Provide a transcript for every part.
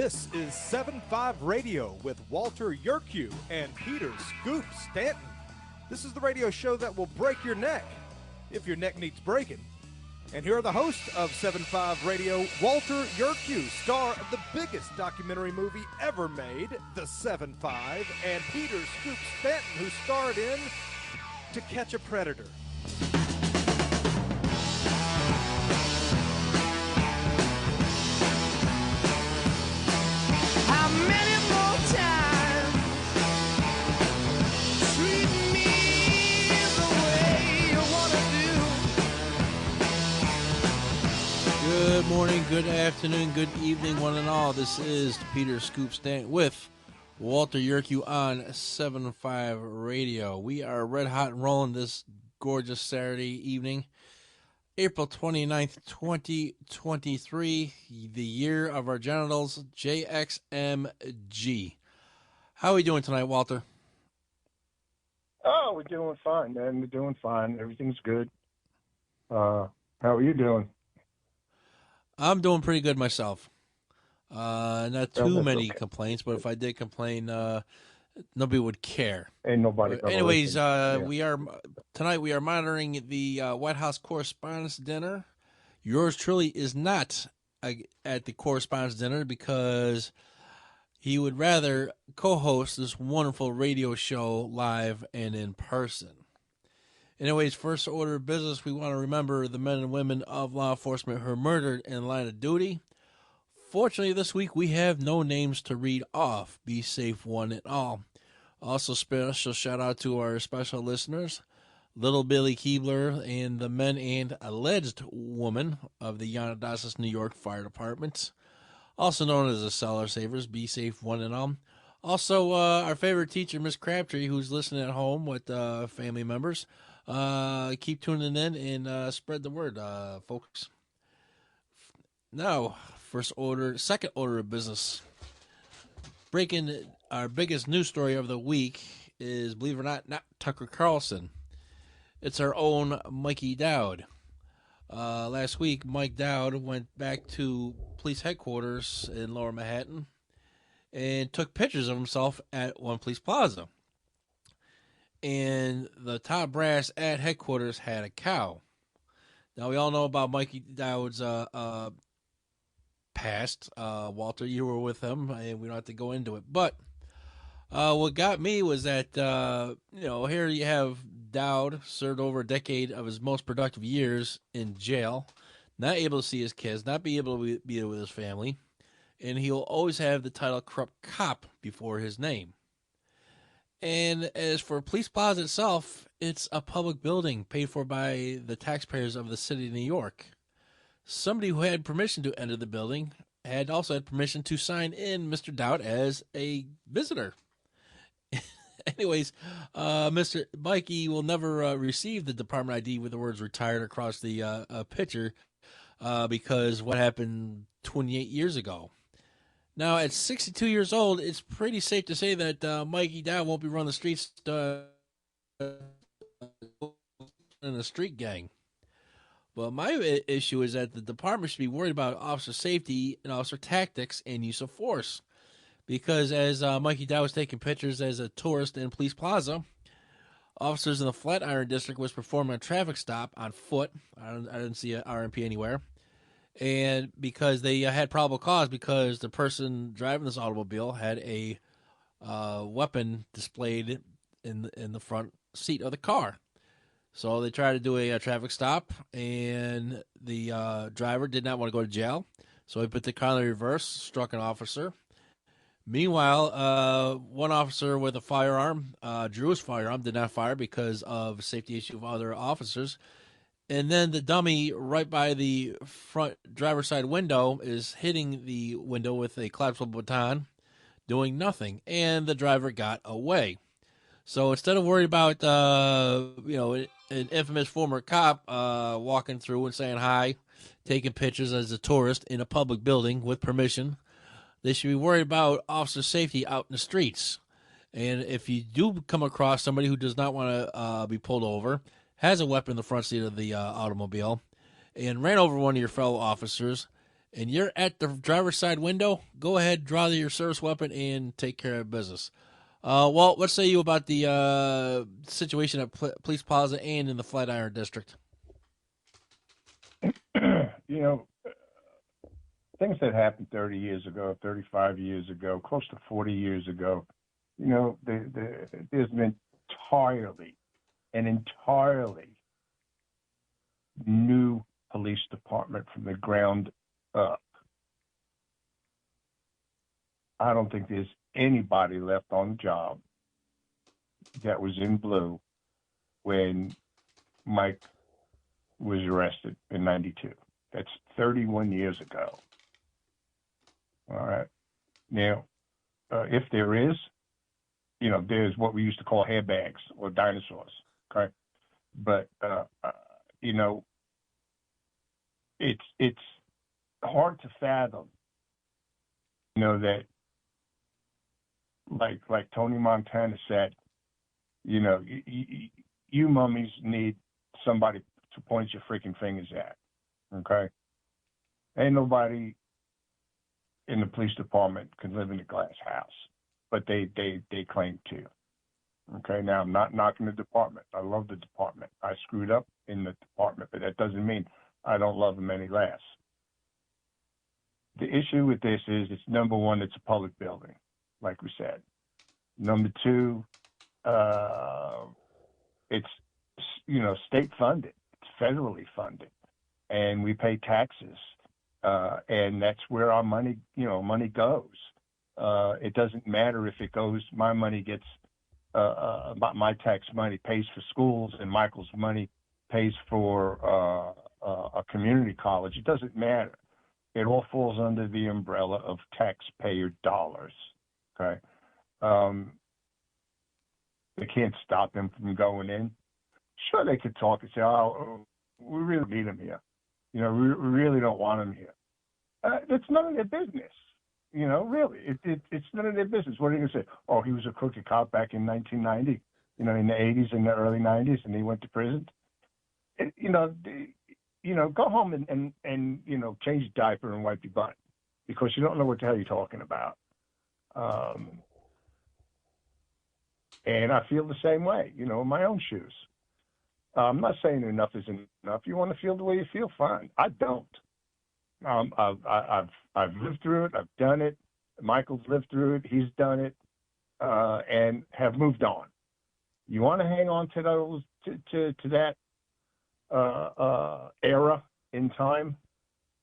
This is 7-5 Radio with Walter Yerkew and Peter Scoop Stanton. This is the radio show that will break your neck if your neck needs breaking. And here are the hosts of 7-5 Radio, Walter Yerkew, star of the biggest documentary movie ever made, The 7-5, and Peter Scoop Stanton, who starred in To Catch a Predator. Good morning, good afternoon, good evening, one and all. This is Peter Scoop Stanton with Walter Yerkew on 7-5 Radio. We are red hot and rolling this gorgeous Saturday evening, April 29th, 2023, the year of our genitals, JXMG. How are we doing tonight, Walter? Oh, we're doing fine, man. We're doing fine. Everything's good. How are you doing? I'm doing pretty good myself. Not too many okay. complaints, but if I did complain, nobody would care. Ain't nobody. Anyways, Yeah. we are monitoring the White House Correspondents' Dinner. Yours truly is not at the Correspondents' Dinner because he would rather co-host this wonderful radio show live and in person. Anyways, first order of business, we want to remember the men and women of law enforcement who are murdered in line of duty. Fortunately, this week we have no names to read off. Be safe, one and all. Also, special shout out to our special listeners, Little Billy Keebler and the men and alleged woman of the Yanadasas, New York Fire Department, also known as the Cellar Savers. Be safe, one and all. Also, our favorite teacher, Miss Crabtree, who's listening at home with family members. Keep tuning in and spread the word, folks. Now, second order of business. Breaking our biggest news story of the week is, believe it or not Tucker Carlson. It's our own Mikey Dowd. Last week, Mike Dowd went back to police headquarters in Lower Manhattan and took pictures of himself at One Police Plaza. And the top brass at headquarters had a cow. Now, we all know about Mikey Dowd's past. Walter, you were with him, and we don't have to go into it. But what got me was that, here you have Dowd served over a decade of his most productive years in jail, not able to see his kids, not be able to be with his family, and he'll always have the title corrupt cop before his name. And as for Police Plaza itself, it's a public building paid for by the taxpayers of the city of New York. Somebody who had permission to enter the building had also had permission to sign in Mr. Dowd as a visitor. Anyways, Mr. Mikey will never receive the department ID with the words retired across the picture because what happened 28 years ago. Now, at 62 years old, it's pretty safe to say that Mikey Dowd won't be running the streets in a street gang. But my issue is that the department should be worried about officer safety and officer tactics and use of force. Because as Mikey Dowd was taking pictures as a tourist in Police Plaza, officers in the Flatiron District was performing a traffic stop on foot. I didn't see a RMP anywhere. And because they had probable cause because the person driving this automobile had a weapon displayed in the front seat of the car. So they tried to do a traffic stop, and the driver did not want to go to jail. So he put the car in reverse, struck an officer. Meanwhile, one officer with a firearm drew his firearm, did not fire because of safety issue of other officers. And then the dummy right by the front driver's side window is hitting the window with a collapsible baton, doing nothing. And the driver got away. So instead of worried about, an infamous former cop walking through and saying hi, taking pictures as a tourist in a public building with permission, they should be worried about officer safety out in the streets. And if you do come across somebody who does not want to be pulled over, has a weapon in the front seat of the automobile, and ran over one of your fellow officers, and you're at the driver's side window, go ahead, draw your service weapon, and take care of business. Walt, what say you about the situation at Police Plaza and in the Flatiron District? You know, things that happened 30 years ago, 35 years ago, close to 40 years ago, you know, there's an entirely new police department from the ground up. I don't think there's anybody left on the job that was in blue when Mike was arrested in 92. That's 31 years ago. All right. Now, if there is, you know, there's what we used to call hairbags or dinosaurs. Okay. But, you know, it's hard to fathom, you know, that like Tony Montana said, you know, you mummies need somebody to point your freaking fingers at. Okay. Ain't nobody in the police department can live in a glass house, but they claim to. Okay. Now, I'm not knocking the department. I love the department. I screwed up in the department, but that doesn't mean I don't love them any less. The issue with this is, it's number one, it's a public building, like we said. Number two, it's, you know, state funded, it's federally funded, and we pay taxes, and that's where our money, you know, money goes. It doesn't matter if it goes, my money gets, my tax money pays for schools, and Michael's money pays for a community college. It doesn't matter. It all falls under the umbrella of taxpayer dollars. Okay. They can't stop him from going in. Sure, they could talk and say, "Oh, we really need him here. You know, we really don't want him here." That's none of their business. You know, really, it's none of their business. What are they going to say? Oh, he was a crooked cop back in 1990. You know, in the 80s and the early 90s, and he went to prison. You know, go home and you know, change your diaper and wipe your butt, because you don't know what the hell you're talking about. And I feel the same way, you know, in my own shoes. I'm not saying enough isn't enough. You want to feel the way you feel, fine. I don't. I've lived through it. I've done it. Michael's lived through it. He's done it, and have moved on. You want to hang on to those to that era in time,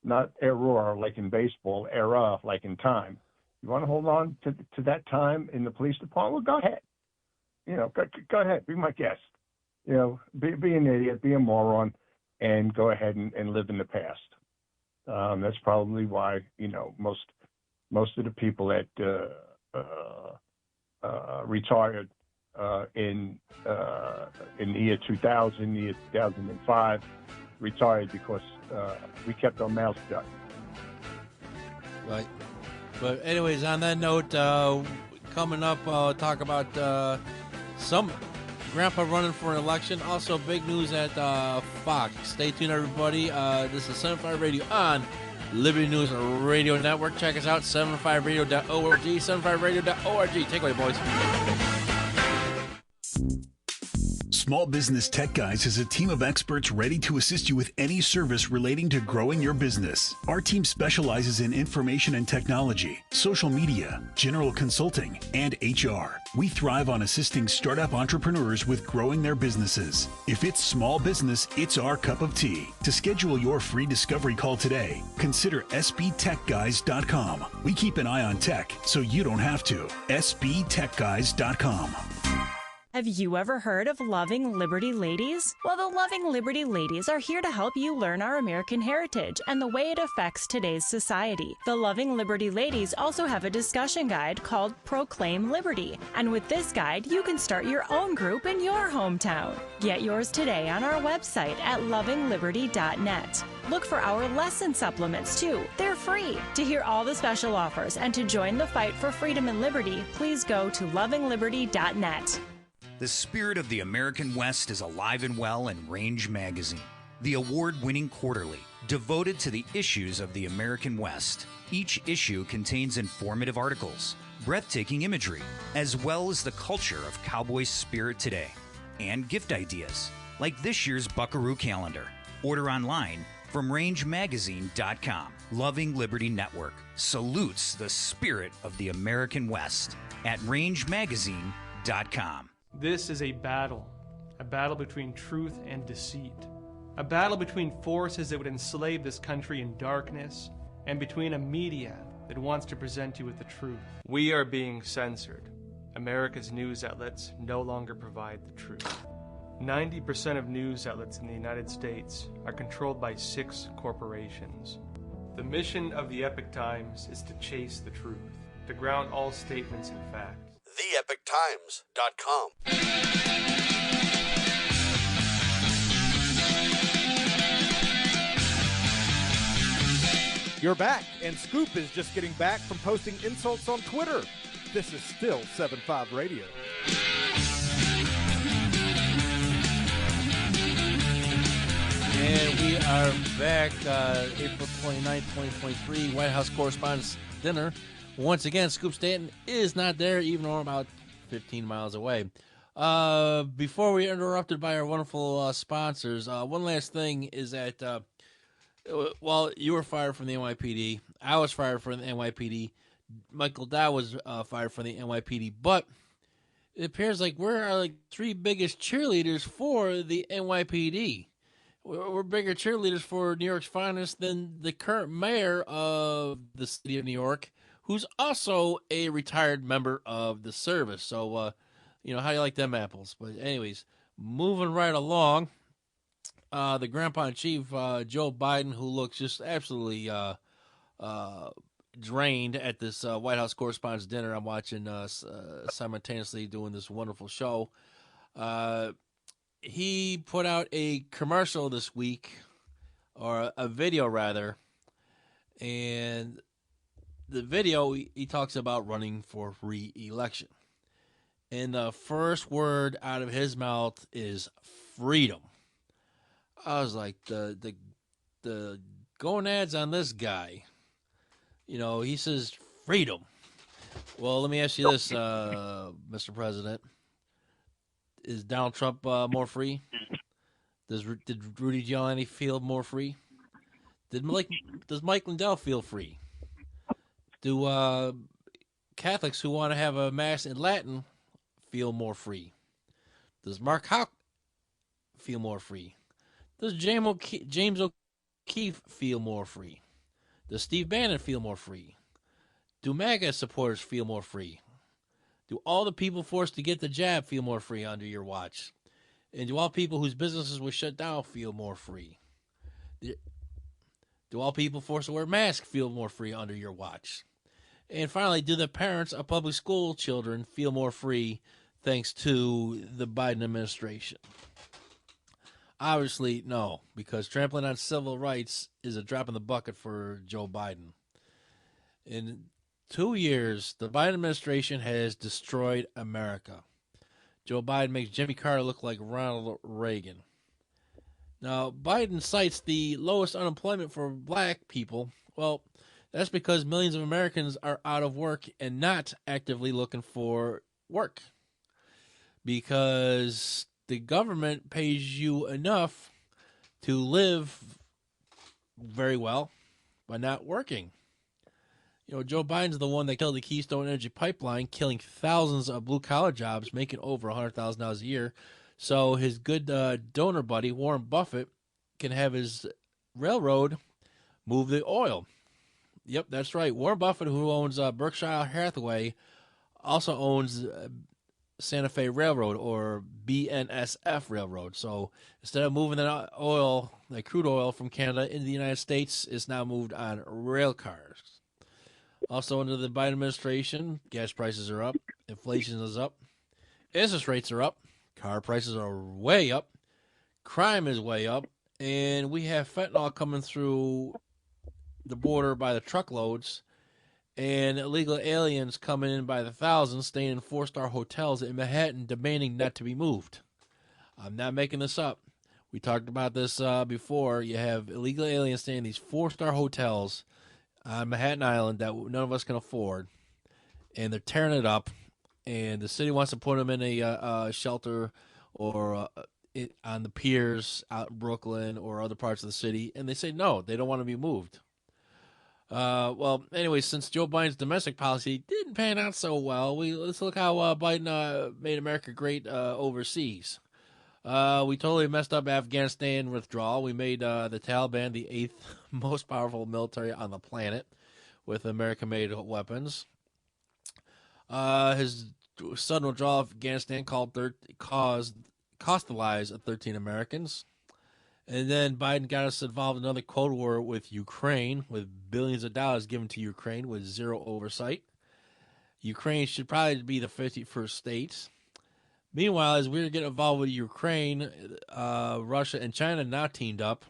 not error like in baseball, era like in time. You want to hold on to that time in the police department? Well, go ahead. You know, go ahead, be my guest. You know, be an idiot, be a moron, and go ahead and live in the past. That's probably why, you know, most of the people that retired in the year 2000, the year 2005, retired because we kept our mouths shut. Right. But anyways, on that note, coming up, talk about some grandpa running for an election. Also, big news at Fox. Stay tuned, everybody. This is 75 Radio on Liberty News Radio Network. Check us out, 75radio.org, 75radio.org. Take it away, boys. Small Business Tech Guys is a team of experts ready to assist you with any service relating to growing your business. Our team specializes in information and technology, social media, general consulting, and HR. We thrive on assisting startup entrepreneurs with growing their businesses. If it's small business, it's our cup of tea. To schedule your free discovery call today, consider sbtechguys.com. We keep an eye on tech so you don't have to. sbtechguys.com. Have you ever heard of Loving Liberty Ladies? Well, the Loving Liberty Ladies are here to help you learn our American heritage and the way it affects today's society. The Loving Liberty Ladies also have a discussion guide called Proclaim Liberty. And with this guide, you can start your own group in your hometown. Get yours today on our website at lovingliberty.net. Look for our lesson supplements, too. They're free. To hear all the special offers and to join the fight for freedom and liberty, please go to lovingliberty.net. The spirit of the American West is alive and well in Range Magazine, the award-winning quarterly devoted to the issues of the American West. Each issue contains informative articles, breathtaking imagery, as well as the culture of cowboy spirit today, and gift ideas, like this year's Buckaroo calendar. Order online from rangemagazine.com. Loving Liberty Network salutes the spirit of the American West at rangemagazine.com. This is a battle between truth and deceit, a battle between forces that would enslave this country in darkness, and between a media that wants to present you with the truth. We are being censored. America's news outlets no longer provide the truth. 90% of news outlets in the United States are controlled by 6 corporations. The mission of the Epic Times is to chase the truth, to ground all statements in fact. TheEpicTimes.com. You're back, and Scoop is just getting back from posting insults on Twitter. This is still 7.5 Radio. And we are back, April 29th, 2023, White House Correspondents' Dinner. Once again, Scoop Stanton is not there, even though we're about 15 miles away. Before we are interrupted by our wonderful sponsors, one last thing is that, well, you were fired from the NYPD. I was fired from the NYPD. Michael Dow was fired from the NYPD. But it appears like we're our 3 biggest cheerleaders for the NYPD. We're bigger cheerleaders for New York's finest than the current mayor of the city of New York, who's also a retired member of the service. So, how do you like them apples? But anyways, moving right along, the grandpa-in-chief, Joe Biden, who looks just absolutely drained at this White House Correspondents' Dinner I'm watching simultaneously doing this wonderful show. He put out a commercial this week, or a video rather, and the video, he talks about running for re-election. And the first word out of his mouth is freedom. I was like, the gonads on this guy. He says freedom. Well, let me ask you this, Mr. President. Is Donald Trump more free? Did Rudy Giuliani feel more free? Does Mike Lindell feel free? Do Catholics who want to have a mass in Latin feel more free? Does Mark Houck feel more free? Does James O'Keefe feel more free? Does Steve Bannon feel more free? Do MAGA supporters feel more free? Do all the people forced to get the jab feel more free under your watch? And do all people whose businesses were shut down feel more free? Do all people forced to wear masks feel more free under your watch? And finally, do the parents of public school children feel more free thanks to the Biden administration? Obviously, no, because trampling on civil rights is a drop in the bucket for Joe Biden. In 2 years, the Biden administration has destroyed America. Joe Biden makes Jimmy Carter look like Ronald Reagan. Now, Biden cites the lowest unemployment for black people. Well, that's because millions of Americans are out of work and not actively looking for work. Because the government pays you enough to live very well by not working. Joe Biden's the one that killed the Keystone Energy Pipeline, killing thousands of blue-collar jobs, making over $100,000 a year. So his good donor buddy, Warren Buffett, can have his railroad move the oil. Yep, that's right. Warren Buffett, who owns Berkshire Hathaway, also owns Santa Fe Railroad, or BNSF Railroad. So instead of moving that oil, like crude oil, from Canada into the United States, it's now moved on rail cars. Also, under the Biden administration, gas prices are up, inflation is up, interest rates are up, car prices are way up, crime is way up, and we have fentanyl coming through the border by the truckloads, and illegal aliens coming in by the thousands, staying in 4-star hotels in Manhattan, demanding not to be moved. I'm not making this up. We talked about this before. You have illegal aliens staying in these 4-star hotels on Manhattan Island that none of us can afford, and they're tearing it up. And the city wants to put them in a shelter or on the piers out in Brooklyn or other parts of the city, and they say no, they don't want to be moved. Well, anyway, since Joe Biden's domestic policy didn't pan out so well, let's look how Biden made America great overseas. We totally messed up Afghanistan withdrawal. We made the Taliban the 8th most powerful military on the planet with American-made weapons. His sudden withdrawal of Afghanistan cost the lives of 13 Americans. And then Biden got us involved in another Cold War with Ukraine, with billions of dollars given to Ukraine with zero oversight. Ukraine should probably be the 51st state. Meanwhile, as we were getting involved with Ukraine, Russia and China now teamed up,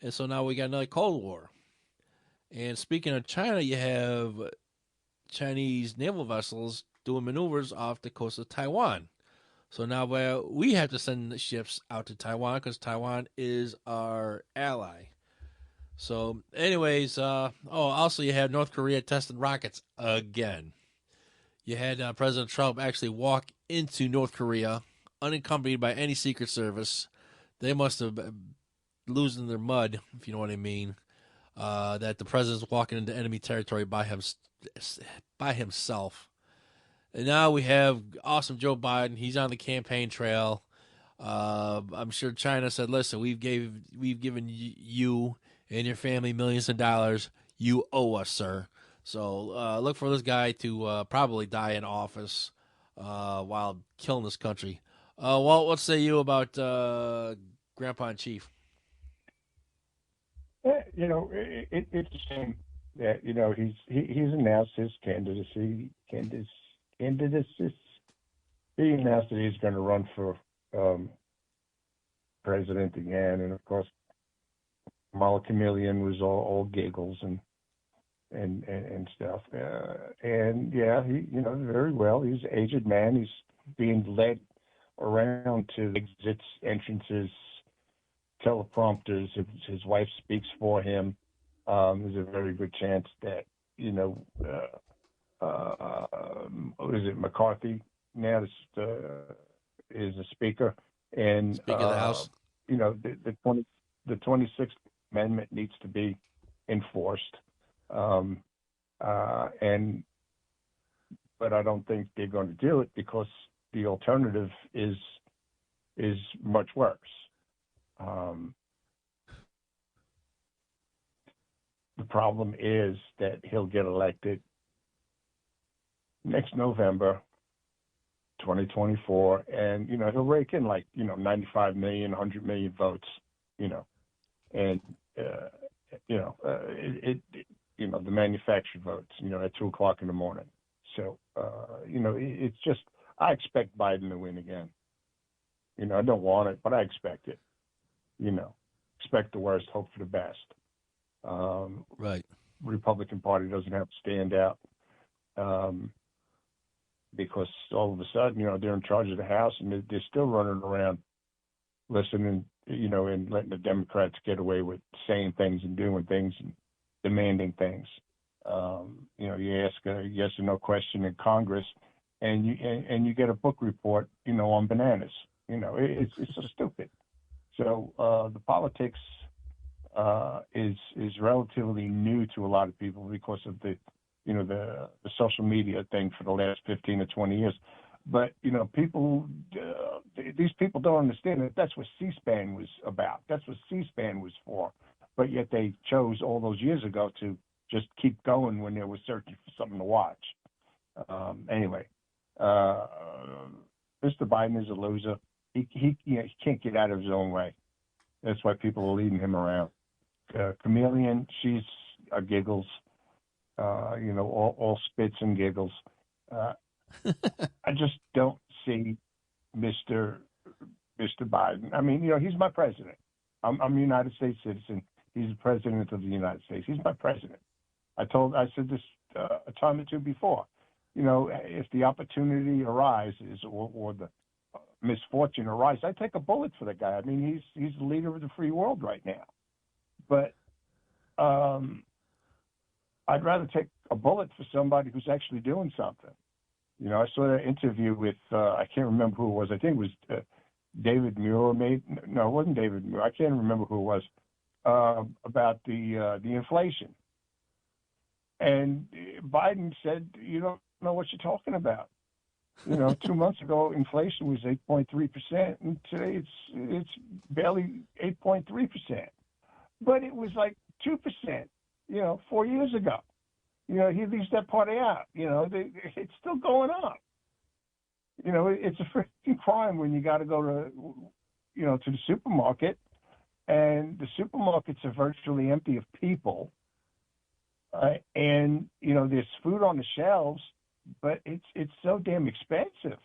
and so now we got another Cold War. And speaking of China, you have Chinese naval vessels doing maneuvers off the coast of Taiwan. So now we have to send ships out to Taiwan because Taiwan is our ally. So anyways, also you have North Korea testing rockets again. You had President Trump actually walk into North Korea unaccompanied by any Secret Service. They must have been losing their mud, if you know what I mean, that the president's walking into enemy territory by himself. And now we have awesome Joe Biden. He's on the campaign trail. I'm sure China said, "Listen, we've given you and your family millions of dollars. You owe us, sir." So look for this guy to probably die in office while killing this country. Walt, what say you about Grandpa in Chief? It's a shame that he's announced his candidacy. He announced that he's going to run for president again, and of course, Kamala Chameleon was all giggles and stuff. And yeah, he very well. He's an aged man. He's being led around to exits, entrances, teleprompters. His wife speaks for him. There's a very good chance that is it McCarthy now is a speaker, and Speaker of the House. The 26th Amendment needs to be enforced, but I don't think they're going to do it because the alternative is much worse. The problem is that he'll get elected next November, 2024, and he'll rake in 95 million, 100 million votes, and the manufactured votes, at 2:00 in the morning. So it's just I expect Biden to win again. I don't want it, but I expect it. Expect the worst, hope for the best. Right. Republican Party doesn't have to stand out. Because all of a sudden, they're in charge of the House, and they're still running around listening, and letting the Democrats get away with saying things and doing things and demanding things. You ask a yes or no question in Congress, and you get a book report, on bananas. It's so stupid. So the politics is relatively new to a lot of people because of the social media thing for the last 15 or 20 years. But, these people don't understand that that's what C-SPAN was about. That's what C-SPAN was for. But yet they chose all those years ago to just keep going when they were searching for something to watch. Anyway, Mr. Biden is a loser. He can't get out of his own way. That's why people are leading him around. Chameleon, she's a giggles. All spits and giggles. I just don't see Mr. Biden. I mean, he's my president. I'm a United States citizen. He's the president of the United States. He's my president. I said this a time or two before. If the opportunity arises or the misfortune or rise, I'd take a bullet for the guy. I mean, he's the leader of the free world right now. But I'd rather take a bullet for somebody who's actually doing something. You know, I saw an interview with, I can't remember who it was. I think it was David Muir. No, it wasn't David Muir. I can't remember who it was, about the inflation. And Biden said, you don't know what you're talking about. You know, 2 months ago, inflation was 8.3%, and today it's barely 8.3%. But it was like 2%, 4 years ago. He leaves that part out. It's still going up. It's a freaking crime when you got to go to the supermarket, and the supermarkets are virtually empty of people. And there's food on the shelves, but it's so damn expensive.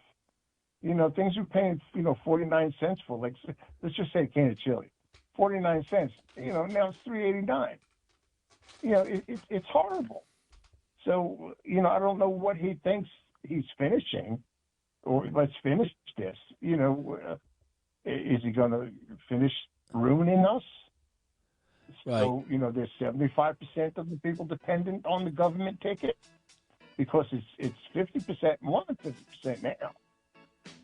Things we're paying 49 cents for, like, let's just say a can of chili, 49 cents. Now it's $3.89. It's horrible. So I don't know what he thinks he's finishing, or let's finish this. Is he going to finish ruining us? Right. So, there's 75% of the people dependent on the government ticket, because it's 50%, more than 50% now.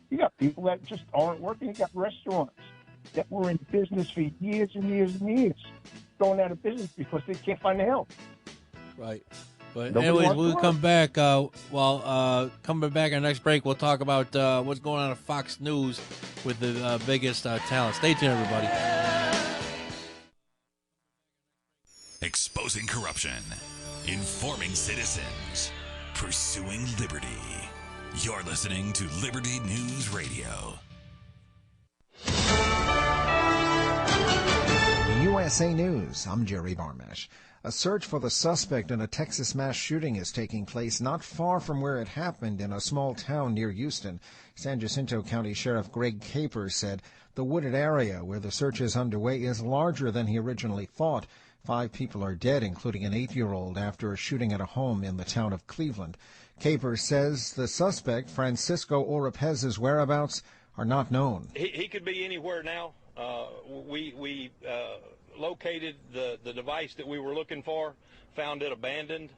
You got people that just aren't working. You got restaurants that were in business for years and years and years going out of business because they can't find the help. Right. But Nobody anyways, wants to we'll work. come back. Coming back on our next break, we'll talk about what's going on at Fox News with the biggest talent. Stay tuned, everybody. Exposing corruption, informing citizens, pursuing liberty. You're listening to Liberty News Radio. USA News, I'm Jerry Barmash. A search for the suspect in a Texas mass shooting is taking place not far from where it happened in a small town near Houston. San Jacinto County Sheriff Greg Capers said the wooded area where the search is underway is larger than he originally thought. 5 people are dead, including an 8-year-old, after a shooting at a home in the town of Cleveland. Capers says the suspect, Francisco Oropez's whereabouts are not known. He could be anywhere now. We located the device that we were looking for, found it abandoned.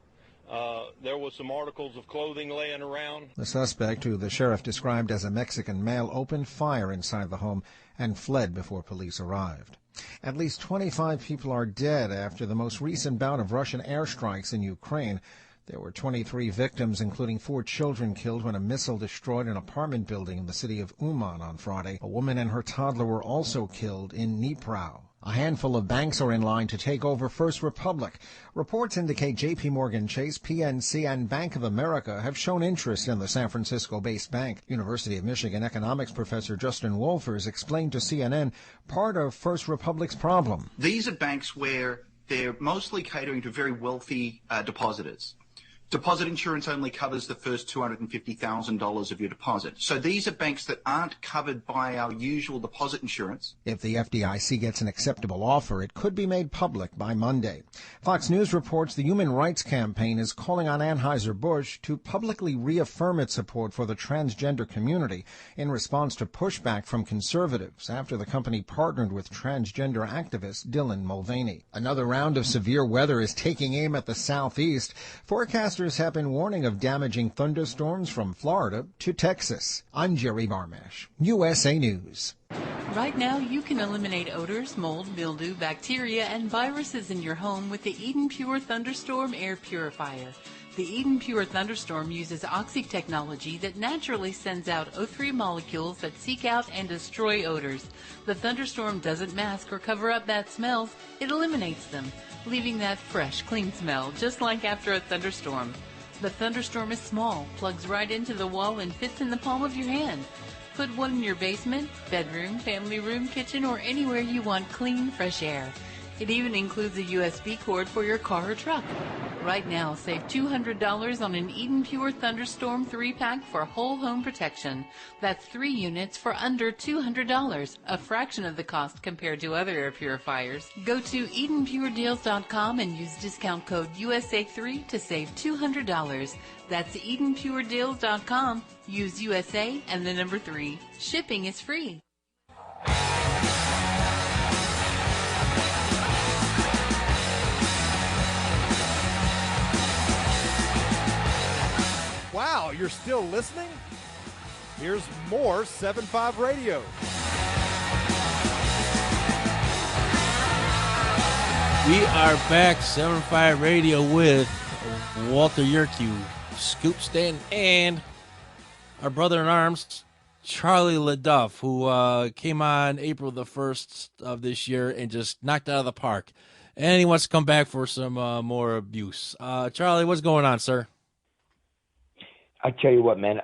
There was some articles of clothing laying around. The suspect, who the sheriff described as a Mexican male, opened fire inside the home and fled before police arrived. At least 25 people are dead after the most recent bout of Russian airstrikes in Ukraine. There were 23 victims, including 4 children killed when a missile destroyed an apartment building in the city of Uman on Friday. A woman and her toddler were also killed in Dnipro. A handful of banks are in line to take over First Republic. Reports indicate J.P. Morgan Chase, PNC, and Bank of America have shown interest in the San Francisco-based bank. University of Michigan economics professor Justin Wolfers explained to CNN part of First Republic's problem. These are banks where they're mostly catering to very wealthy depositors. Deposit insurance only covers the first $250,000 of your deposit. So these are banks that aren't covered by our usual deposit insurance. If the FDIC gets an acceptable offer, it could be made public by Monday. Fox News reports the Human Rights Campaign is calling on Anheuser-Busch to publicly reaffirm its support for the transgender community in response to pushback from conservatives after the company partnered with transgender activist Dylan Mulvaney. Another round of severe weather is taking aim at the southeast. Forecasters have been warning of damaging thunderstorms from Florida to Texas. I'm Jerry Barmash, USA News. Right now, you can eliminate odors, mold, mildew, bacteria, and viruses in your home with the Eden Pure Thunderstorm Air Purifier. The Eden Pure Thunderstorm uses oxy technology that naturally sends out O3 molecules that seek out and destroy odors. The Thunderstorm doesn't mask or cover up bad smells, it eliminates them, leaving that fresh, clean smell, just like after a thunderstorm. The Thunderstorm is small, plugs right into the wall, and fits in the palm of your hand. Put one in your basement, bedroom, family room, kitchen, or anywhere you want clean, fresh air. It even includes a USB cord for your car or truck. Right now, save $200 on an Eden Pure Thunderstorm 3-pack for whole home protection. That's 3 units for under $200, a fraction of the cost compared to other air purifiers. Go to EdenPureDeals.com and use discount code USA3 to save $200. That's EdenPureDeals.com. Use USA and the number 3. Shipping is free. Wow, you're still listening? Here's more 7.5 Radio. We are back, 7.5 Radio with Walter Yerkew, Scoop Stanton, and our brother-in-arms, Charlie LeDuff, who came on April the 1st of this year and just knocked it out of the park. And he wants to come back for some more abuse. Charlie, what's going on, sir? I tell you what, man,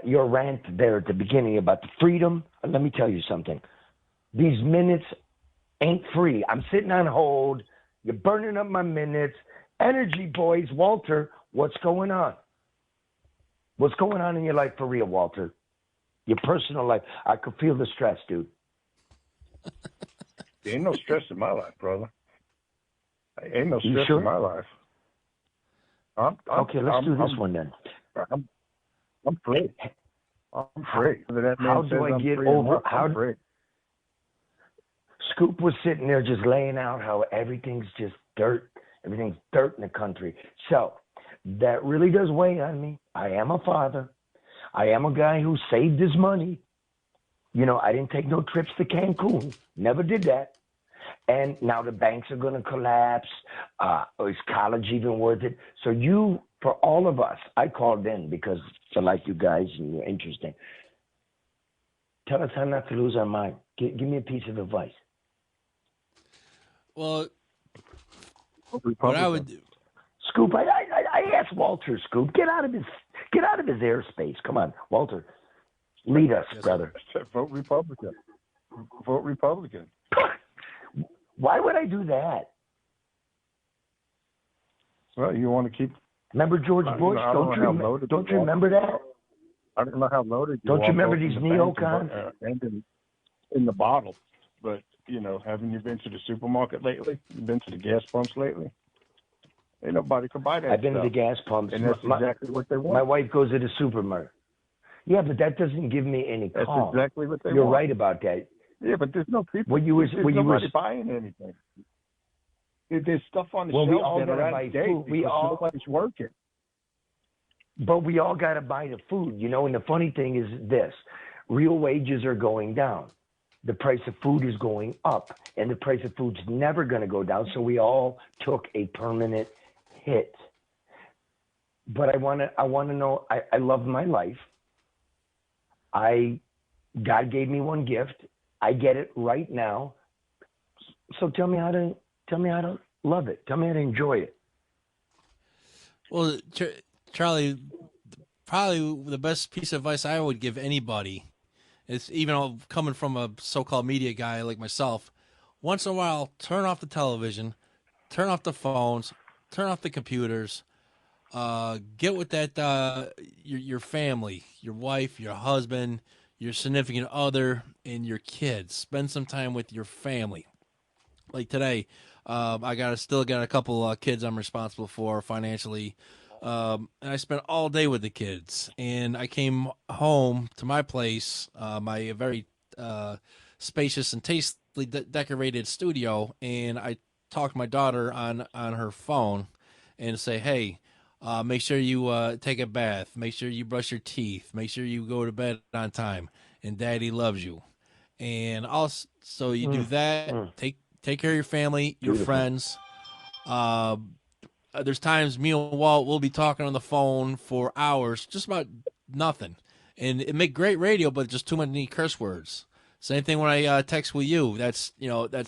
your rant there at the beginning about the freedom, let me tell you something. These minutes ain't free. I'm sitting on hold. You're burning up my minutes. Energy, boys. Walter, what's going on? What's going on in your life for real, Walter? Your personal life. I could feel the stress, dude. There ain't no stress in my life, brother. Ain't no You stress sure? in my life. Okay, let's do this one then. I'm free. I'm free. How do I get over? Free. Scoop was sitting there just laying out how everything's just dirt. Everything's dirt in the country. So that really does weigh on me. I am a father. I am a guy who saved his money. You know, I didn't take no trips to Cancun. Never did that. And now the banks are going to collapse. Is college even worth it? So for all of us, I called in because I like you guys and you're interesting. Tell us how not to lose our mind. Give me a piece of advice. Well, what I would do. Scoop, I asked Walter, Scoop, get out of his airspace. Come on, Walter, lead us, brother. Vote Republican. Vote Republican. Why would I do that? Well, you want to keep. Remember George Bush? Don't you remember that? I don't know how loaded you are. Don't you remember these the neocons? And in the bottle. But, haven't you been to the supermarket lately? You been to the gas pumps lately? Ain't nobody can buy that I've been stuff. to the gas pumps. And that's exactly what they want. My wife goes to the supermarket. Yeah, but that doesn't give me any calm. That's exactly what they want. You're right about that. Yeah, but there's no people. There's nobody buying anything. There's stuff on the we shelves all that are gotta out buy of date food. nobody's working. But we all got to buy the food, and the funny thing is this. Real wages are going down. The price of food is going up, and the price of food's never going to go down, so we all took a permanent hit. But I want to know, I love my life. God gave me one gift. I get it right now. So tell me how to love it. Tell me how to enjoy it. Well, Charlie, probably the best piece of advice I would give anybody is, even coming from a so-called media guy like myself, once in a while, turn off the television, turn off the phones, turn off the computers, get with that your family, your wife, your husband, your significant other, and your kids. Spend some time with your family. Like today, I still got a couple kids I'm responsible for financially, and I spent all day with the kids. And I came home to my place, my very spacious and tastefully decorated studio, and I talked to my daughter on her phone and say, "Hey, make sure you take a bath. Make sure you brush your teeth. Make sure you go to bed on time. And Daddy loves you." And also, so you do that. Take care of your family, your friends. There's times me and Walt will be talking on the phone for hours, just about nothing, and it make great radio, but just too many curse words. Same thing when I text with you. That's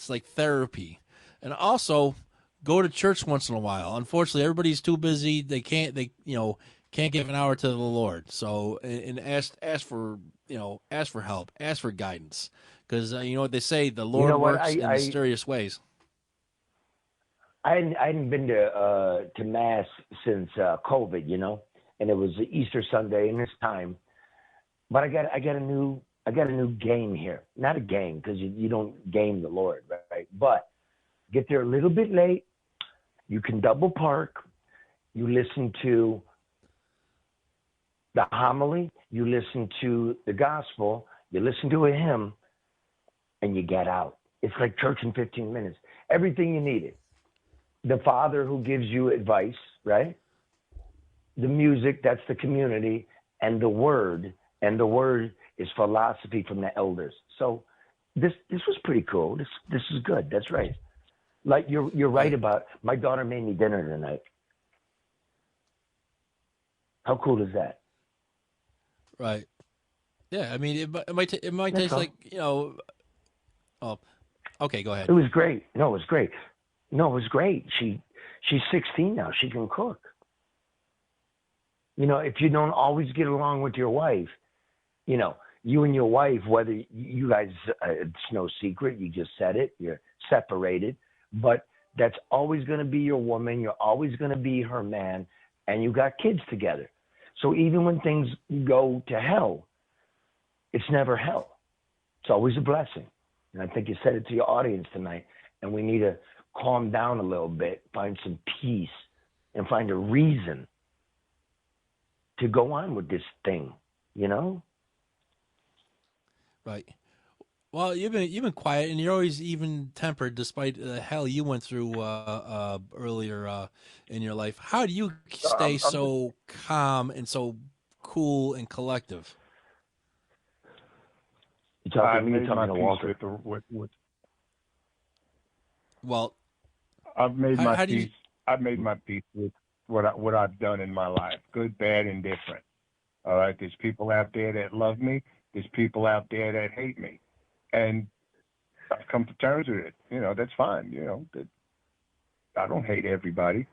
like therapy. And also, go to church once in a while. Unfortunately, everybody's too busy. They can't give an hour to the Lord. So, and ask for help, ask for guidance, because you know what they say, the Lord works in mysterious ways. I hadn't been to mass since COVID, and it was Easter Sunday and this time. But I got a new game here. Not a game because you don't game the Lord, right? But get there a little bit late. You can double park. You listen to the homily. You listen to the gospel. You listen to a hymn, and you get out. It's like church in 15 minutes. Everything you needed. The Father who gives you advice, right? The music, that's the community, and the Word is philosophy from the elders. So this was pretty cool. This is good. That's right. Like you're right about my daughter made me dinner tonight. How cool is that? Right. Yeah. I mean, it might That's taste all. like Oh, okay. Go ahead. It was great. No, it was great. No, it was great. She's 16 now. She can cook. If you don't always get along with your wife, you and your wife, whether you guys, it's no secret, you just said it, you're separated, but that's always going to be your woman. You're always going to be her man, and you got kids together. So even when things go to hell, it's never hell. It's always a blessing. And I think you said it to your audience tonight, and we need to calm down a little bit, find some peace, and find a reason to go on with this thing, Right. Well, you've been quiet, and you're always even tempered, despite the hell you went through earlier in your life. How do you stay so calm and so cool and collective? You talking I've to me? made You're my talking to peace Walter? with Well, I've made my how do you? peace. I've made my peace with what I've done in my life, good, bad, and different. All right, there's people out there that love me. There's people out there that hate me, and I've come to terms with it. That's fine. I don't hate everybody.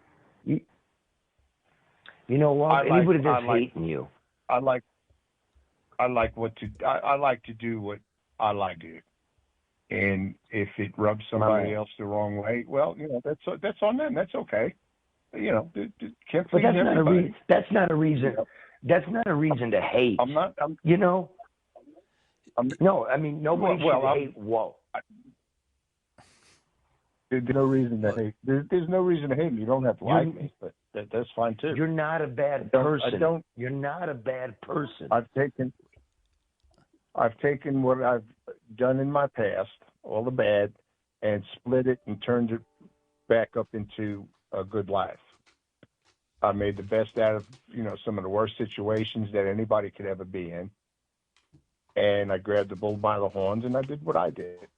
You know what? Anybody that's hating you. I like to do what I like to do. And if it rubs somebody else the wrong way, well, that's on them. That's okay. Can't But please everybody. That's not a reason. That's not a reason to hate. No, I mean nobody should hate. Whoa. There's no reason to hate. There's no reason to hate me. You don't have to like me, but that's fine too. You're not a bad person. You're not a bad person. I've taken what I've done in my past, all the bad, and split it and turned it back up into a good life. I made the best out of, some of the worst situations that anybody could ever be in. And I grabbed the bull by the horns and I did what I did.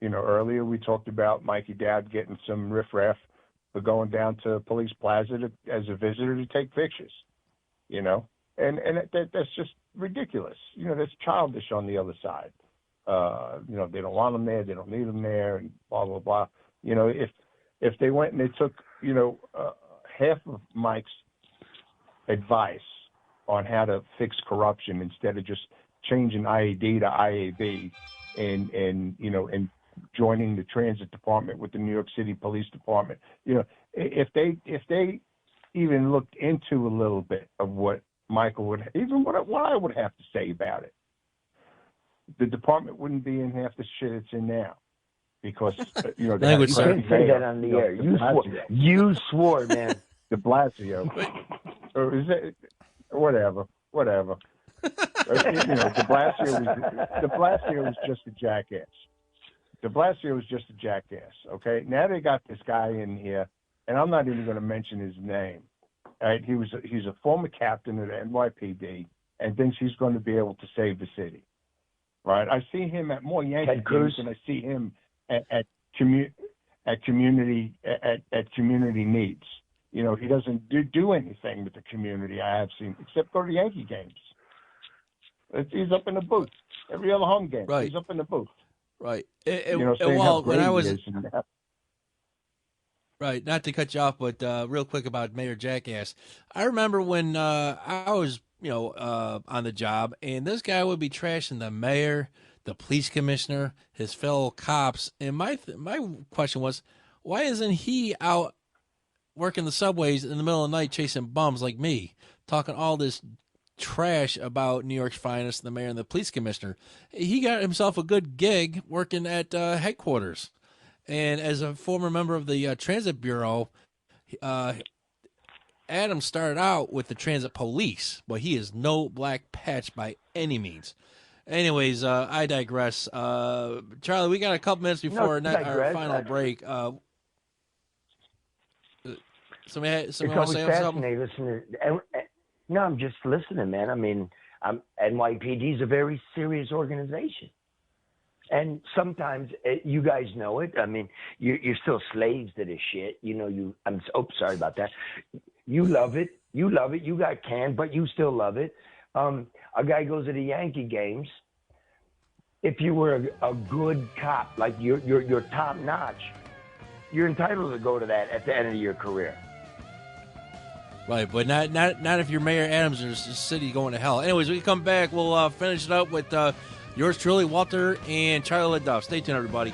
Earlier we talked about Mikey Dowd getting some riffraff for going down to Police Plaza as a visitor to take pictures, and that's just ridiculous. That's childish on the other side. They don't want them there. They don't need them there, and blah, blah, blah. If they went and they took, half of Mike's advice on how to fix corruption instead of just changing IAD to IAB and joining the transit department with the New York City Police Department, if they even looked into a little bit of what Michael would, even what I would have to say about it, the department wouldn't be in half the shit it's in now. Because Language, you can't say that on the air. You swore, man. De Blasio, or is it whatever? De Blasio was just a jackass. De Blasio was just a jackass. Okay, now they got this guy in here, and I'm not even going to mention his name. Right? He's a former captain of the NYPD, and thinks he's going to be able to save the city. Right? I see him at more Yankee games than I see him at community needs. He doesn't do anything with the community I have seen, except go to Yankee games. He's up in the booth. Every other home game, right. He's up in the booth. Right. Well, when I was... Right, not to cut you off, but real quick about Mayor Jackass. I remember when I was, on the job, and this guy would be trashing the mayor, the police commissioner, his fellow cops, and my question was, why isn't he out working the subways in the middle of the night chasing bums like me, talking all this trash about New York's finest, the mayor and the police commissioner? He got himself a good gig working at headquarters. And as a former member of the Transit Bureau, Adam started out with the transit police, but he is no black patch by any means. Anyways, I digress. Charlie, we got a couple minutes before our final break. Somebody It's want to always say fascinating listening. No, I'm just listening, man. I mean, NYPD is a very serious organization. And sometimes you guys know it. I mean, you're still slaves to this shit. You know, sorry about that. You love it. You love it. You got canned, but you still love it. A guy goes to the Yankee games. If you were a good cop, like you're top notch, you're entitled to go to that at the end of your career. Right, but not if you're Mayor Adams or the city going to hell. Anyways, we come back, we'll finish it up with yours truly, Walter and Charlie LeDuff. Stay tuned, everybody.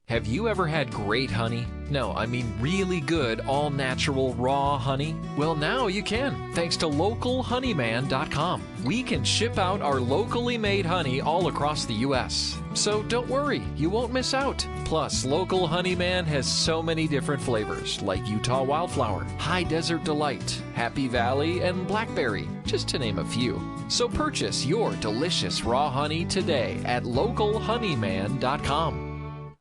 Have you ever had great honey? No, I mean really good, all-natural, raw honey? Well, now you can, thanks to localhoneyman.com. We can ship out our locally made honey all across the U.S. So don't worry, you won't miss out. Plus, Local Honeyman has so many different flavors, like Utah Wildflower, High Desert Delight, Happy Valley, and Blackberry, just to name a few. So purchase your delicious raw honey today at localhoneyman.com.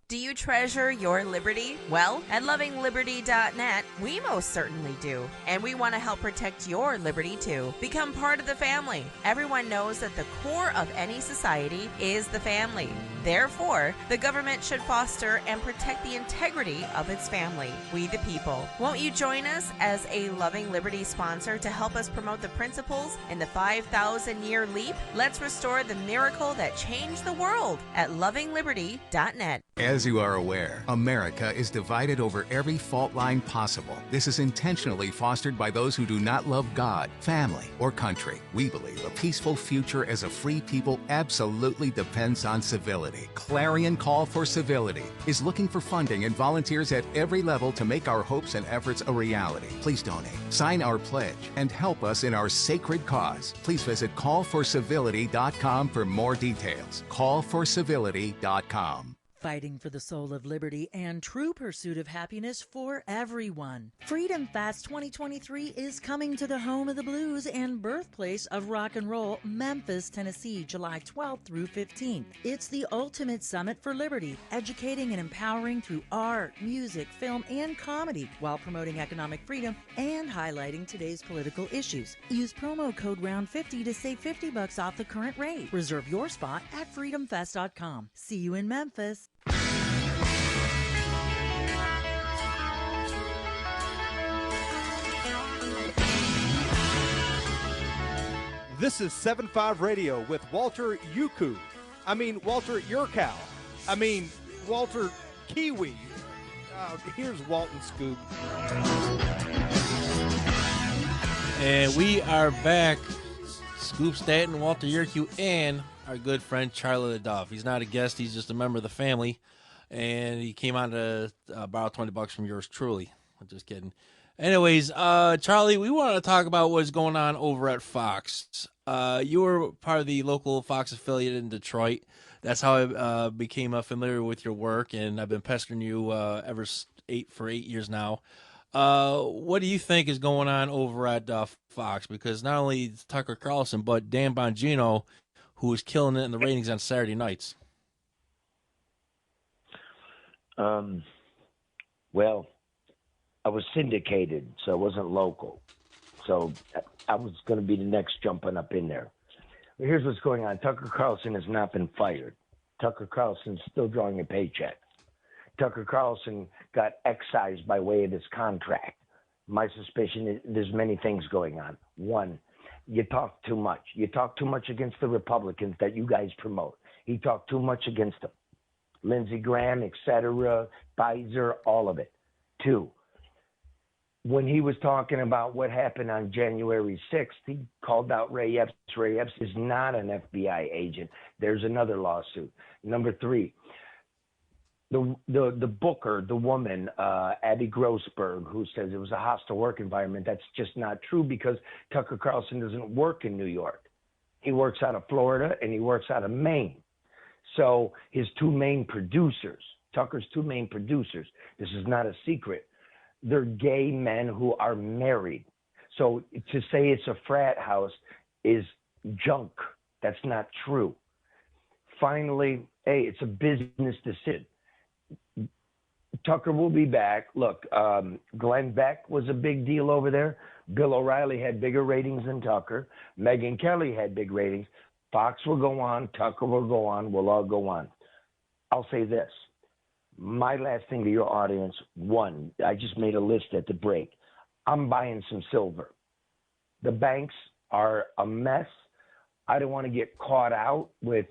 Do you treasure your liberty? Well, at lovingliberty.net, we most certainly do. And we want to help protect your liberty too. Become part of the family. Everyone knows that the core of any society is the family. Therefore, the government should foster and protect the integrity of its family, we the people. Won't you join us as a Loving Liberty sponsor to help us promote the principles in the 5,000-year leap? Let's restore the miracle that changed the world at lovingliberty.net. As you are aware, America is divided over every fault line possible. This is intentionally fostered by those who do not love God, family, or country. We believe a peaceful future as a free people absolutely depends on civility. Clarion Call for Civility is looking for funding and volunteers at every level to make our hopes and efforts a reality. Please donate, sign our pledge, and help us in our sacred cause. Please visit callforcivility.com for more details. Callforcivility.com. Fighting for the soul of liberty and true pursuit of happiness for everyone. Freedom Fest 2023 is coming to the home of the blues and birthplace of rock and roll, Memphis, Tennessee, July 12th through 15th. It's the ultimate summit for liberty, educating and empowering through art, music, film, and comedy, while promoting economic freedom and highlighting today's political issues. Use promo code ROUND50 to save $50 off the current rate. Reserve your spot at freedomfest.com. See you in Memphis. This is 7.5 Radio with Walter Yuku. Walter Yurkow. Walter Kiwi. Here's Walton Scoop. And we are back. Scoop Stanton, Walter Yurku, and our good friend Charlie LeDuff. He's not a guest, he's just a member of the family. And he came on to borrow $20 from yours truly. I'm just kidding. Anyways, Charlie, we want to talk about what's going on over at Fox. You were part of the local Fox affiliate in Detroit. That's how I became familiar with your work, and I've been pestering you for 8 years now. What do you think is going on over at Fox? Because not only Tucker Carlson, but Dan Bongino, who was killing it in the ratings on Saturday nights. Well, I was syndicated, so it wasn't local. So I was going to be the next jumping up in there. But here's what's going on. Tucker Carlson has not been fired. Tucker Carlson's still drawing a paycheck. Tucker Carlson got excised by way of his contract. My suspicion is there's many things going on. One, you talk too much. You talk too much against the Republicans that you guys promote. He talked too much against them. Lindsey Graham, etc., Pfizer, all of it. Two, when he was talking about what happened on January 6th, he called out Ray Epps. Ray Epps is not an FBI agent. There's another lawsuit. Number 3, the booker, the woman, Abby Grossberg, who says it was a hostile work environment. That's just not true because Tucker Carlson doesn't work in New York. He works out of Florida and he works out of Maine. So his 2 main producers, Tucker's 2 main producers, this is not a secret, they're gay men who are married. So to say it's a frat house is junk. That's not true. Finally, hey, it's a business decision. Tucker will be back. Look, Glenn Beck was a big deal over there. Bill O'Reilly had bigger ratings than Tucker. Megyn Kelly had big ratings. Fox will go on. Tucker will go on. We'll all go on. I'll say this. My last thing to your audience, 1, I just made a list at the break. I'm buying some silver. The banks are a mess. I don't want to get caught out with,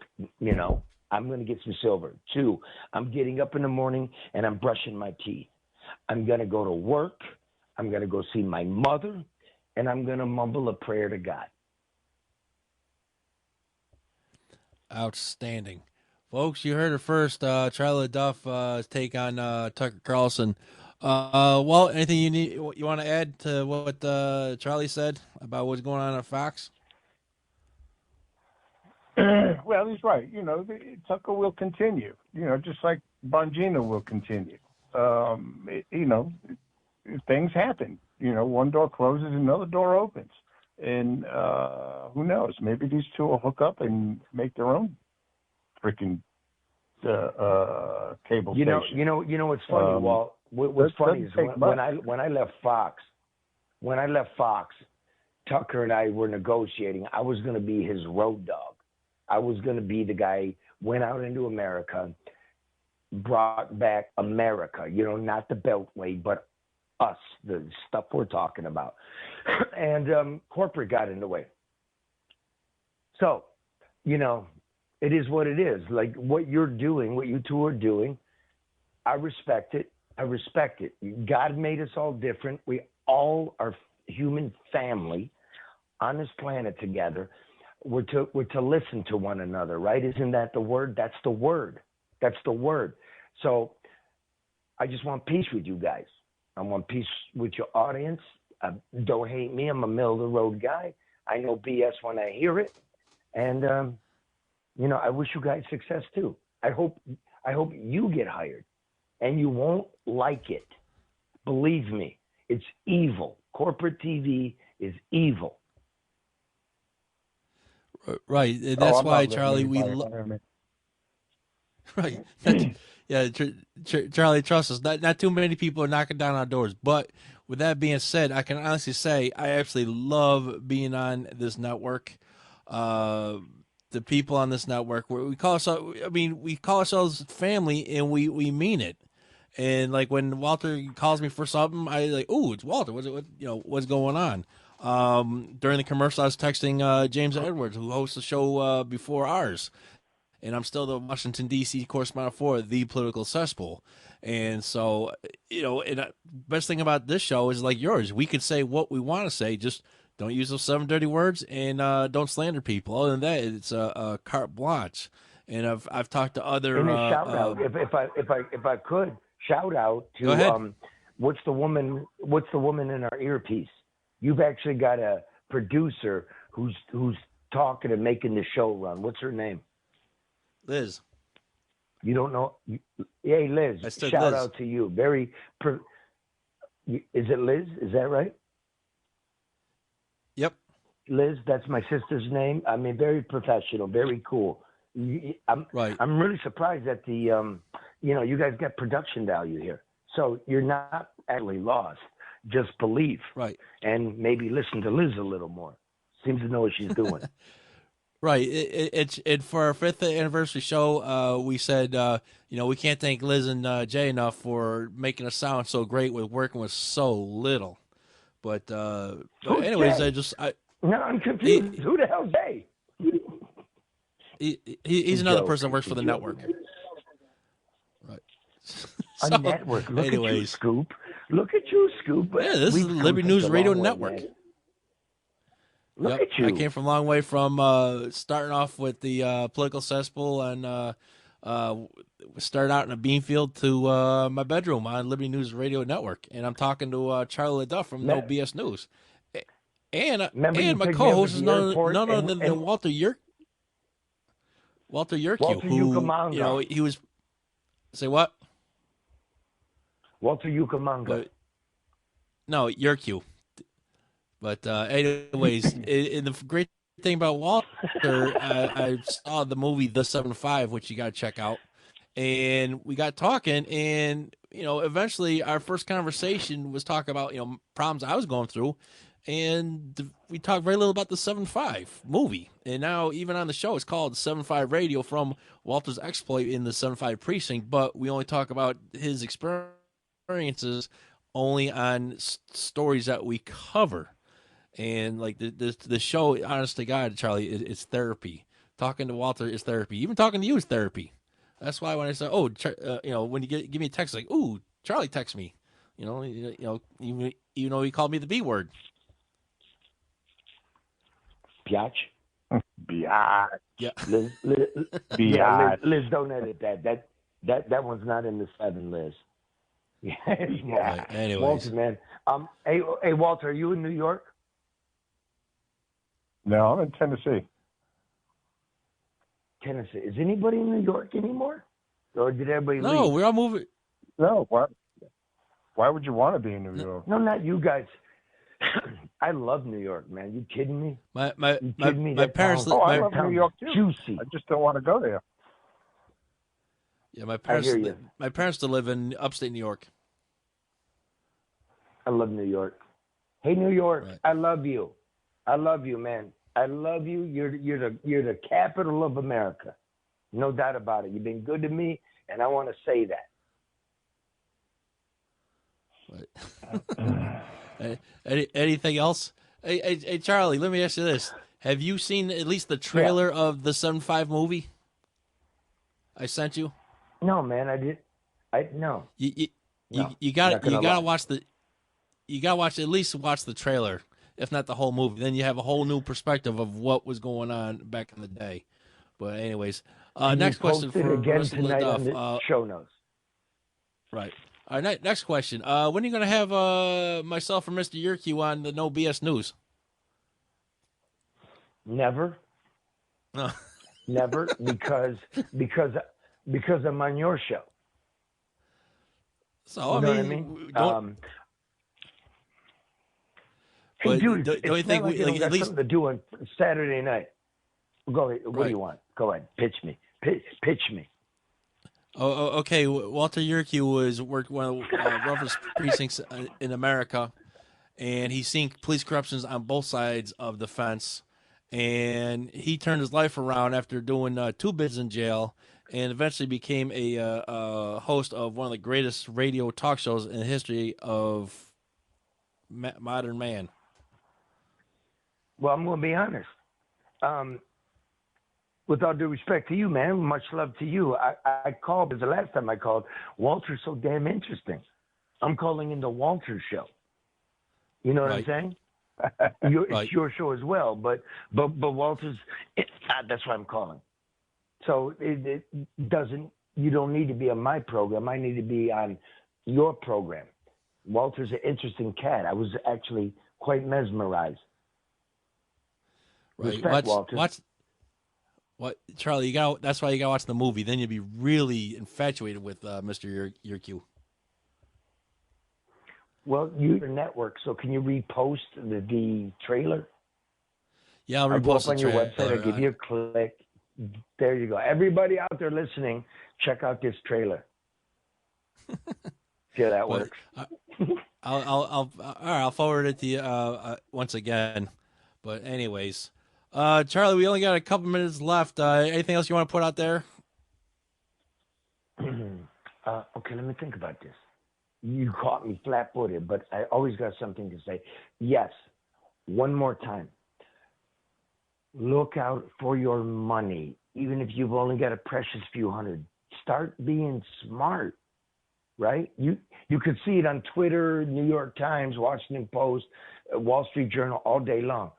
I'm going to get some silver. 2, I'm getting up in the morning and I'm brushing my teeth. I'm going to go to work. I'm going to go see my mother, and I'm going to mumble a prayer to God. Outstanding. Folks, you heard it first. Charlie LeDuff take on Tucker Carlson. Well, anything you want to add to what Charlie said about what's going on at Fox? Well, he's right. Tucker will continue. Just like Bongino will continue. Things happen. One door closes, another door opens, and who knows? Maybe these 2 will hook up and make their own freaking cable station. You know what's funny, Walt? What's funny is when I left Fox, Tucker and I were negotiating. I was going to be his road dog. I was going to be the guy went out into America, brought back America. Not the Beltway, but us, the stuff we're talking about. And corporate got in the way. So, it is what it is. Like what you're doing, what you 2 are doing, I respect it. God made us all different. We all are human family on this planet together. We're to listen to one another, right? Isn't that the word? That's the word. So I just want peace with you guys. I want peace with your audience. Don't hate me. I'm a middle of the road guy. I know BS when I hear it. And, I wish you guys success too. I hope you get hired and you won't like it. Believe me, it's evil. Corporate TV is evil. Right. That's why, Charlie, right. Yeah, Charlie, trust us. Not too many people are knocking down our doors. But with that being said, I can honestly say I absolutely love being on this network. The people on this network, we call ourselves family, and we mean it. And like when Walter calls me for something, I like, oh, it's Walter. What's going on? During the commercial, I was texting James Edwards, who hosts the show before ours. And I'm still the Washington, D.C. correspondent for The Political Cesspool. And so, and best thing about this show is like yours. We could say what we want to say, just don't use those 7 dirty words and don't slander people. Other than that, it's a carte blanche. And I've talked to other. And a shout out, if I could shout out to go ahead. What's the woman in our earpiece? You've actually got a producer who's talking and making the show run. What's her name? Liz. You don't know? Hey, Liz. Shout out to you. Is it Liz? Is that right? Yep. Liz, that's my sister's name. I mean, very professional, very cool. I'm really surprised that you guys got production value here. So you're not actually lost. Just believe. Right. And maybe listen to Liz a little more. Seems to know what she's doing. Right. It for our 5th anniversary show, we said, we can't thank Liz and Jay enough for making us sound so great with working with so little. But anyways, Jay? I'm confused. Who the hell's Jay? He's another person that works for the network. Right. A network. Look at you, Scoop. Look at you, Scoop. Yeah, this is We've the come Liberty such News a Radio long way, Network. man. Look Yep, at you. I came from a long way from starting off with the political cesspool and started out in a bean field to my bedroom on Liberty News Radio Network. And I'm talking to Charlie LeDuff from No BS News. And Remember you my picked me up co-host at is the none airport other than and Walter Yerkes. Walter Walter who, Yucamonga. you know, he was, say what? Walter Yucamonga. But, no, Yerkes. But anyways, the great thing about Walter, I saw the movie The 7-5, which you got to check out. And we got talking, and, you know, eventually our first conversation was talking about, you know, problems I was going through. And we talked very little about the 7-5 movie. And now, even on the show, it's called 7-5 Radio from Walter's exploit in the 7-5 precinct. But we only talk about his experiences only on stories that we cover. And like the show, honest to God, Charlie, it's therapy. Talking to Walter is therapy. Even talking to you is therapy. That's why when I say, you know, when you give me a text like, "Ooh, Charlie text me," you know, even though he called me the B word. Biatch. Biatch. Yeah. Liz, Biatch. Liz, don't edit that. That one's not in the 7, Liz. Yeah. Right, anyways. Walter, man. Hey, Walter, are you in New York? No, I'm in Tennessee. Tennessee. Is anybody in New York anymore? Or did everybody leave? No, we're all moving. No, why would you want to be in New York? No, not you guys. I love New York, man. You kidding me? My I parents. love New York too. Juicy. I just don't want to go there. Yeah, my parents. hear you. My parents still live in upstate New York. I love New York. Hey, New York, Right. I love you. I love you, man. I love you. You're the capital of America. No doubt about it. You've been good to me, and I want to say that. Anything else? Hey, Charlie, let me ask you this: have you seen at least the trailer of the 7-5 movie I sent you? No, man, I did. No. You gotta watch the. You gotta watch the trailer, if not the whole movie. Then you have a whole new perspective of what was going on back in the day. But anyways, next question for again Mr. tonight on the LeDuff. show notes. Right. All right. Next question. When are you gonna have myself or Mr. Yerkes on the No BS News? Never. No. Never, because I'm on your show. So you know what I mean? Hey, dude, don't you it's think not like you don't got something to do on Saturday night. Go ahead. What do you want? Go ahead. Pitch me. Pitch me. Oh, okay. Walter Yerkes worked one of the roughest precincts in America, and he's seen police corruptions on both sides of the fence. And he turned his life around after doing 2 bids in jail, and eventually became a host of one of the greatest radio talk shows in the history of modern man. Well, I'm going to be honest. With all due respect to you, man, much love to you. I called because the last time I called, Walter's so damn interesting. I'm calling in the Walter show. You know what I'm saying? It's your show as well, but Walter's. That's why I'm calling. So it doesn't. You don't need to be on my program. I need to be on your program. Walter's an interesting cat. I was actually quite mesmerized. Right. Respect, Walter. What, Charlie? That's why you got to watch the movie. Then you'll be really infatuated with Mr. Yerkes. Well, you're a network, so can you repost the trailer? Yeah, I'll go repost up on the your trailer. website. I'll give you a click. There you go. Everybody out there listening, check out this trailer. See how that works. I'll forward it to you once again. But anyways, Charlie, we only got a couple minutes left. Anything else you want to put out there? Okay, let me think about this. You caught me flat-footed, but I always got something to say. Yes, one more time. Look out for your money, even if you've only got a precious few hundred. Start being smart. right? You could see it on Twitter, New York Times, Washington Post, Wall Street Journal all day long.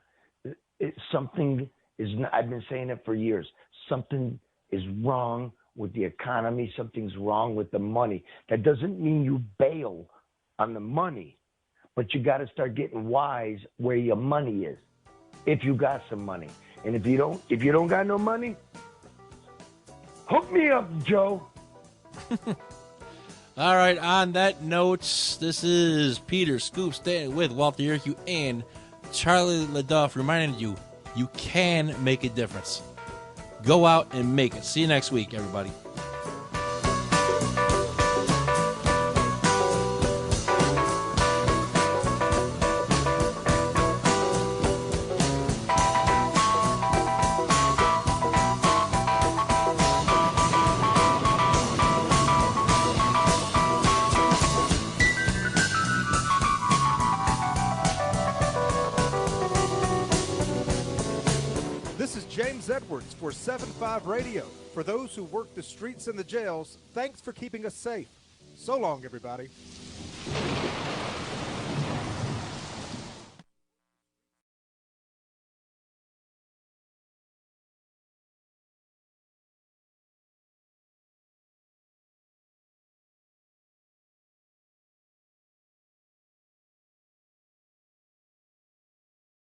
Something is, I've been saying it for years, something is wrong with the economy, something's wrong with the money. That doesn't mean you bail on the money, but you got to start getting wise where your money is, if you got some money. And if you don't got no money, hook me up, Joe. All right, on that note, this is Peter Scoop Stanton with Walter Yerkew and Charlie LeDuff reminding you, you can make a difference. Go out and make it. See you next week, everybody. This is James Edwards for 7-5 Radio. For those who work the streets and the jails, thanks for keeping us safe. So long, everybody.